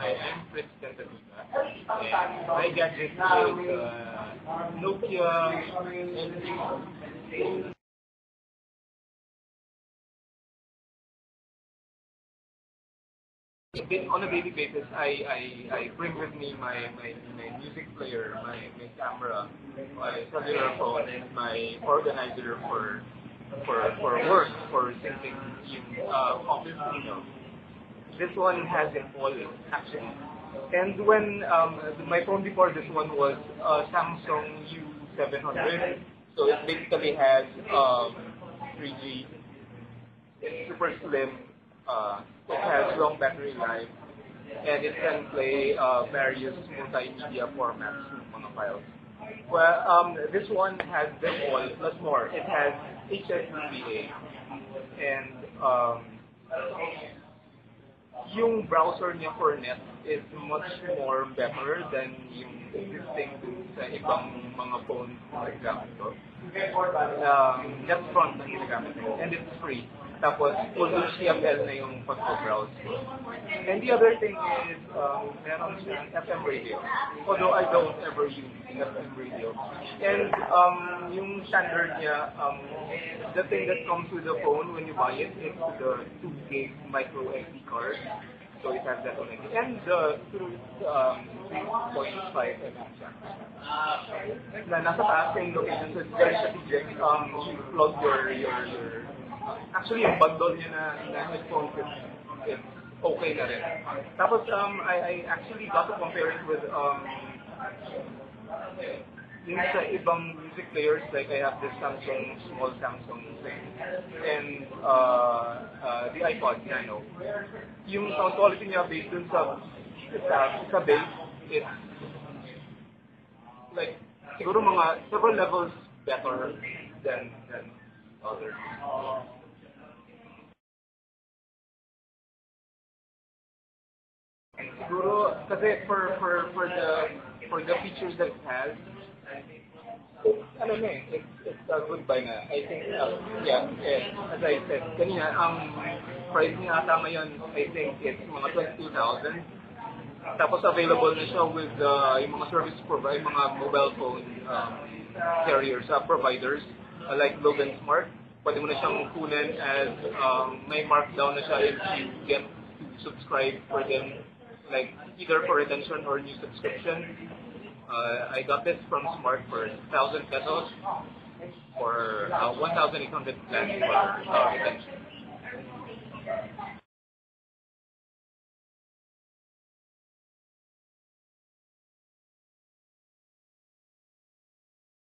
I'm Kristen Tatika, and my gadget is Nokia N3. On a daily basis, I bring with me my music player, my camera, my cellular phone, and my organizer for work, for sending office emails. This one has it all actually. And when my phone before this one was Samsung U700, so it basically has 3G. It's super slim. It has long battery life, and it can play various multimedia formats ng mga files. Well, this one has them all plus more. It has HSDPA, and yung browser niya for net is much more better than yung existing dun sa ibang mga phones na ginagamit ko. Netfront na ginagamit ko, and it's free. Tapos, full HTML na yung pag-browse ko. And the other thing is, meron siyang FM radio. Although I don't ever use FM radio. And yung standard niya, the thing that comes with the phone when you buy it is the 2 gig micro SD card. So it has that already. And the 3.5 mm jack. Na nasa taas yung location, so it's very strategic. You plug your actually, yung bundle niya na headphones is okay na rin. Tapos, I actually got to compare it with yung sa ibang music players, like I have this small Samsung thing, and the iPod Nano. Yung sound quality niya based dun sa bass, it's like, siguro mga several levels better than others. Siguro kasi for the features that it has, ano na eh, it's a good buy na. I think yeah, as I said kanina, price niya ata ngayon, I think it's mga 22,000. Tapos available na siya with yung mga service provider, mga mobile phone carriers, providers like Logan Smart. Pwede mo na siyang kunin as may markdown na siya if you get to subscribe for them, like either for retention or new subscription. I got this from Smart for 1,000 pesos for 1,800 plan for retention.